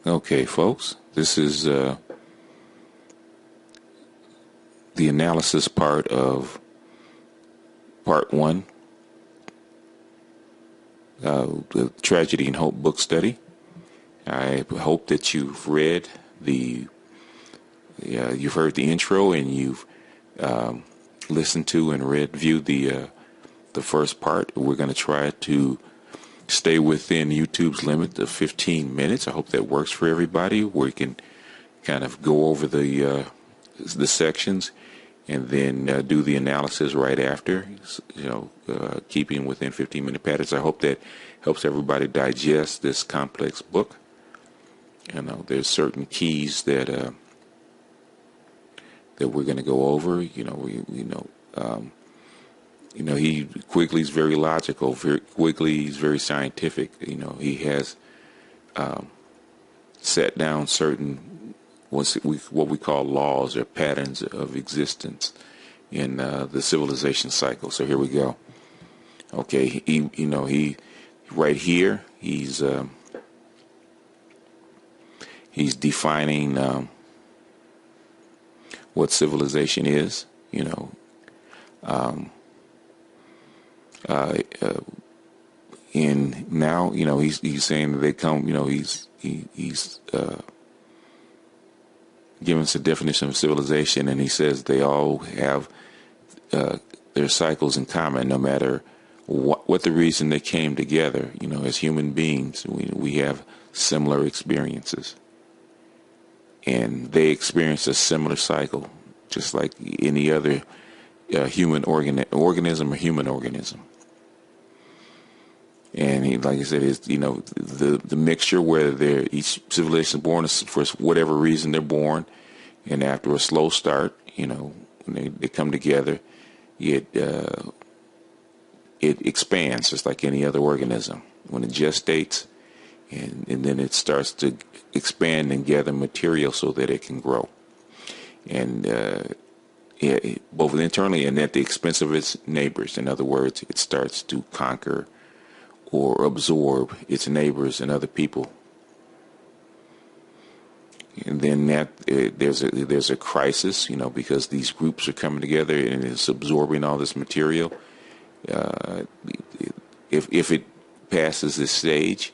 Okay, folks, this is the analysis part of part one, the Tragedy and Hope book study. I hope that you've read you've heard the intro and you've listened to and viewed the first part. We're going to try to stay within YouTube's limit of 15 minutes. I hope that works for everybody. We can kind of go over the sections and then do the analysis right after, keeping within 15-minute patterns. I hope that helps everybody digest this complex book. There's certain keys that we're going to go over. Quigley's very logical. Quigley's very scientific. He has set down certain what we call laws or patterns of existence in the civilization cycle. So here we go. Okay, he right here he's defining what civilization is. And now he's saying that they come. He's giving us a definition of civilization, and he says they all have their cycles in common, no matter what the reason they came together. As human beings, we have similar experiences, and they experience a similar cycle, just like any other human organism or human organism. And like I said, is the mixture where each civilization is born for whatever reason they're born, and after a slow start, when they come together, it expands just like any other organism. When it gestates, and then it starts to expand and gather material so that it can grow, and both internally and at the expense of its neighbors. In other words, it starts to conquer or absorb its neighbors and other people. And then there's a crisis, because these groups are coming together and it's absorbing all this material. If it passes this stage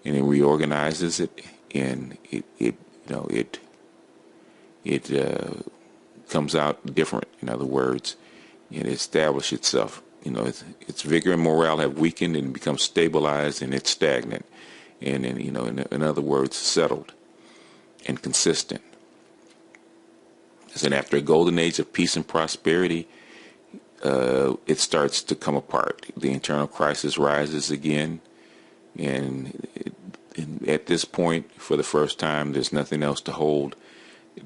and it reorganizes it, and it comes out different. In other words, it establishes itself. Its vigor and morale have weakened and become stabilized, and it's stagnant, and in other words, settled and consistent. And after a golden age of peace and prosperity, it starts to come apart. The internal crisis rises again, and at this point, for the first time, there's nothing else to hold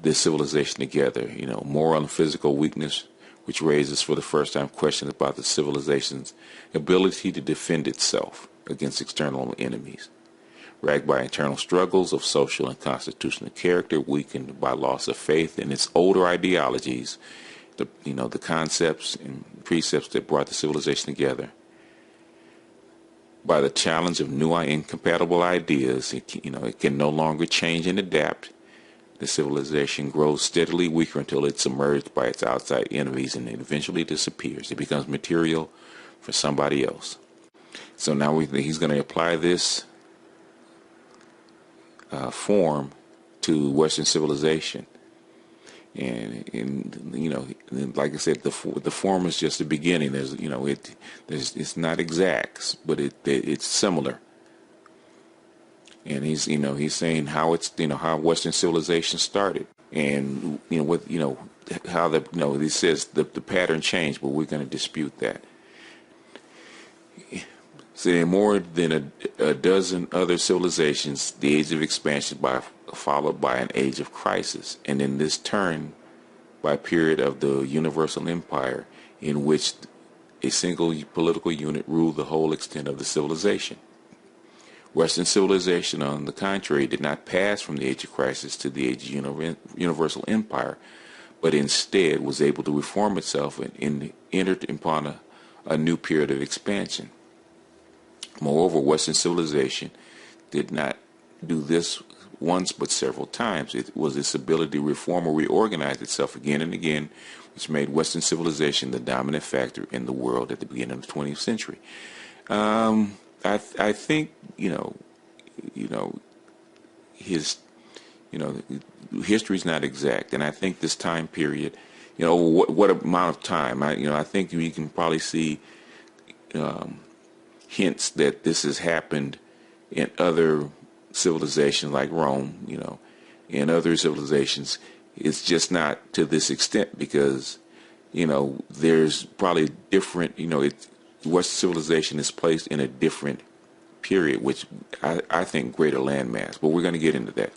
this civilization together. Moral and physical weakness, which raises for the first time questions about the civilization's ability to defend itself against external enemies. Racked by internal struggles of social and constitutional character, weakened by loss of faith in its older ideologies, the concepts and precepts that brought the civilization together, by the challenge of new incompatible ideas, it can no longer change and adapt. The civilization grows steadily weaker until it's submerged by its outside enemies, and it eventually disappears. It becomes material for somebody else. So now he's going to apply this form to Western civilization, and like I said, the form is just the beginning. It's not exact, but it's similar. And he's saying how how Western civilization started, and how he says the pattern changed, but we're going to dispute that. So more than a dozen other civilizations, the age of expansion followed by an age of crisis, and in this turn by a period of the universal empire in which a single political unit ruled the whole extent of the civilization. Western civilization, on the contrary, did not pass from the age of crisis to the age of universal empire, but instead was able to reform itself and entered upon a new period of expansion. Moreover, Western civilization did not do this once but several times. It was its ability to reform or reorganize itself again and again, which made Western civilization the dominant factor in the world at the beginning of the 20th century. I think his history is not exact, and I think this time period, what amount of time? I think you can probably see hints that this has happened in other civilizations like Rome, in other civilizations. It's just not to this extent because, there's probably different, Western civilization is placed in a different period, which I think greater landmass, but we're going to get into that.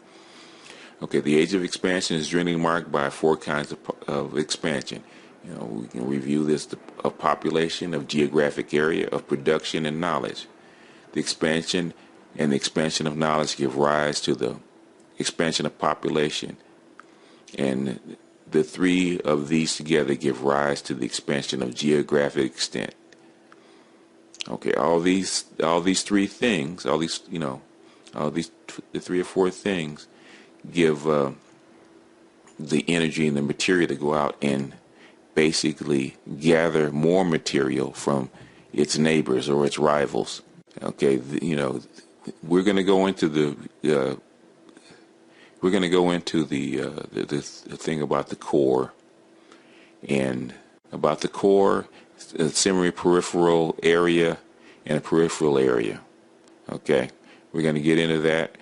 Okay, the age of expansion is generally marked by four kinds of expansion. We can review this: of population, of geographic area, of production, and knowledge. The expansion of knowledge give rise to the expansion of population, and the three of these together give rise to the expansion of geographic extent. Okay, all these three things, the three or four things give the energy and the material to go out and basically gather more material from its neighbors or its rivals. Okay, we're going to go into the thing about the core, and about the core, a semi-peripheral area and a peripheral area. Okay, we're going to get into that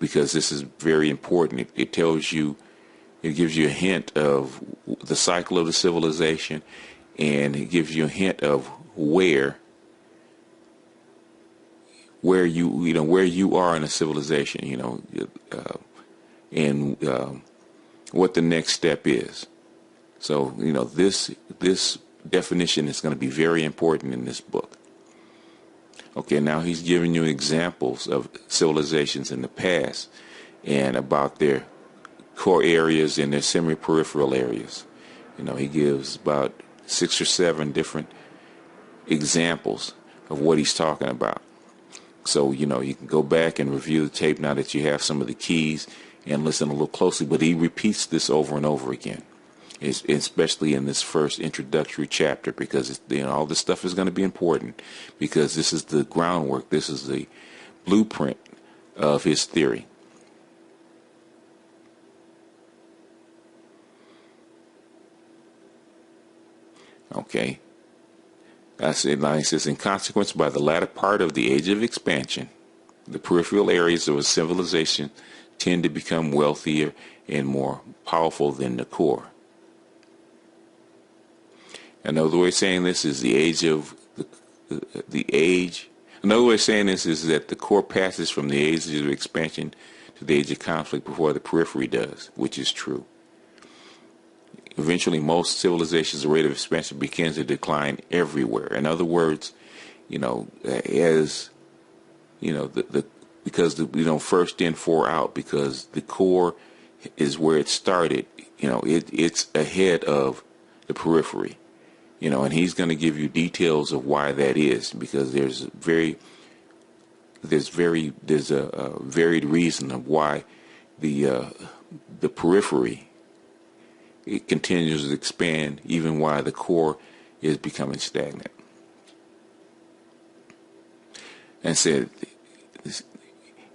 because this is very important. It tells you, it gives you a hint of the cycle of the civilization, and it gives you a hint of where you are in a civilization, and what the next step is. So, this definition is going to be very important in this book. Okay, now he's giving you examples of civilizations in the past and about their core areas and their semi-peripheral areas. He gives about 6 or 7 different examples of what he's talking about. So, you can go back and review the tape now that you have some of the keys and listen a little closely. But he repeats this over and over again, especially in this first introductory chapter, because all this stuff is going to be important, because this is the groundwork, this is the blueprint of his theory. Okay. He says, in consequence, by the latter part of the age of expansion, the peripheral areas of a civilization tend to become wealthier and more powerful than the core. Another way of saying this is Another way of saying this is that the core passes from the age of expansion to the age of conflict before the periphery does, which is true. Eventually, most civilizations' rate of expansion begins to decline everywhere. In other words, because we don't first in, four out, because the core is where it started. It's ahead of the periphery. And he's going to give you details of why that is, because there's a varied reason of why the periphery, it continues to expand even while the core is becoming stagnant. And said,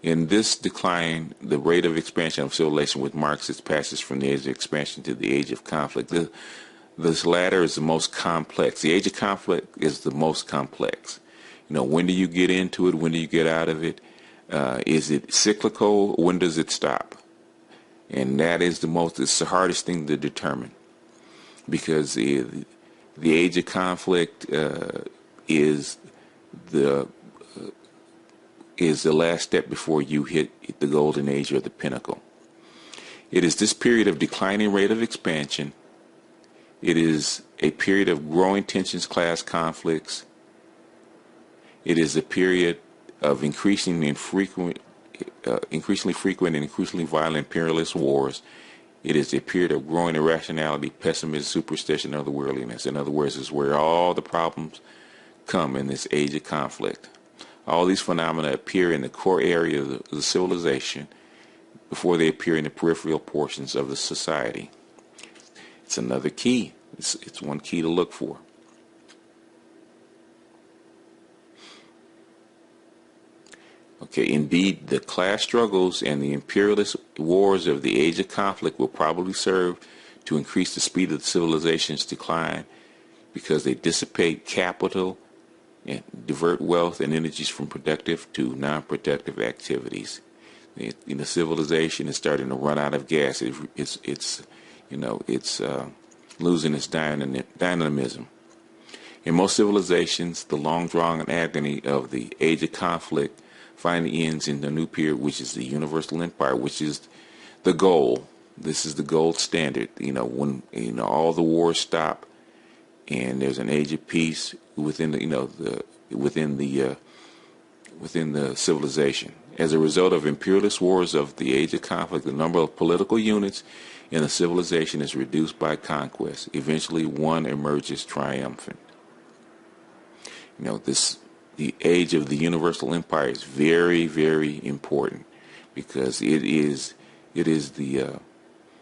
in this decline, the rate of expansion of civilization which marks its passage from the age of expansion to the age of conflict. This latter is the most complex. The age of conflict is the most complex. When do you get into it? When do you get out of it? Is it cyclical? When does it stop? And that is it's the hardest thing to determine, because the age of conflict is the last step before you hit the golden age or the pinnacle. It is this period of declining rate of expansion. It is a period of growing tensions, class conflicts. It is a period of increasingly frequent and increasingly violent imperialist wars. It is a period of growing irrationality, pessimism, superstition, and otherworldliness. In other words, it's where all the problems come in this age of conflict. All these phenomena appear in the core area of the civilization, before they appear in the peripheral portions of the society. It's another key. It's one key to look for. Okay, indeed, the class struggles and the imperialist wars of the age of conflict will probably serve to increase the speed of civilization's decline because they dissipate capital and divert wealth and energies from productive to non-productive activities. Civilization is starting to run out of gas. It's losing its dynamism. In most civilizations, the long-drawn agony of the age of conflict finally ends in the new period, which is the universal empire, which is the goal. This is the gold standard. When all the wars stop, and there's an age of peace within the civilization. As a result of imperialist wars of the age of conflict, the number of political units in a civilization is reduced by conquest. Eventually, one emerges triumphant. The age of the universal empire is very, very important because it is the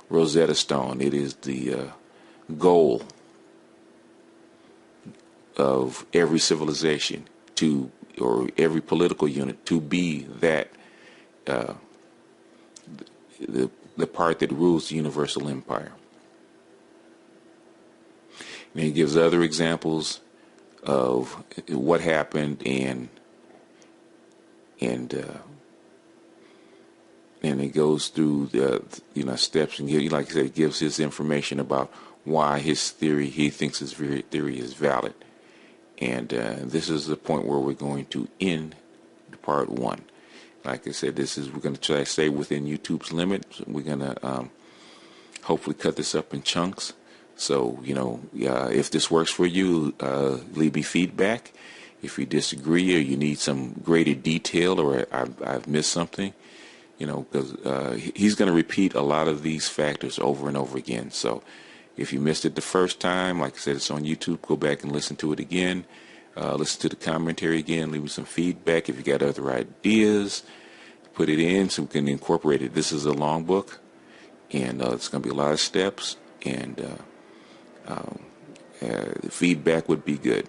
Rosetta Stone. It is the goal of every civilization or every political unit to be that the part that rules the universal empire. And he gives other examples of what happened and it goes through the steps, and like I said, it gives his information about why he thinks his theory is valid. And this is the point where we're going to end part 1. Like I said, we're going to try to stay within YouTube's limit. We're going to hopefully cut this up in chunks. So, if this works for you, leave me feedback. If you disagree or you need some greater detail or I've missed something, because he's going to repeat a lot of these factors over and over again. So if you missed it the first time, like I said, it's on YouTube. Go back and listen to it again. Listen to the commentary again. Leave me some feedback. If you got other ideas, put it in so we can incorporate it. This is a long book, and it's going to be a lot of steps, and feedback would be good.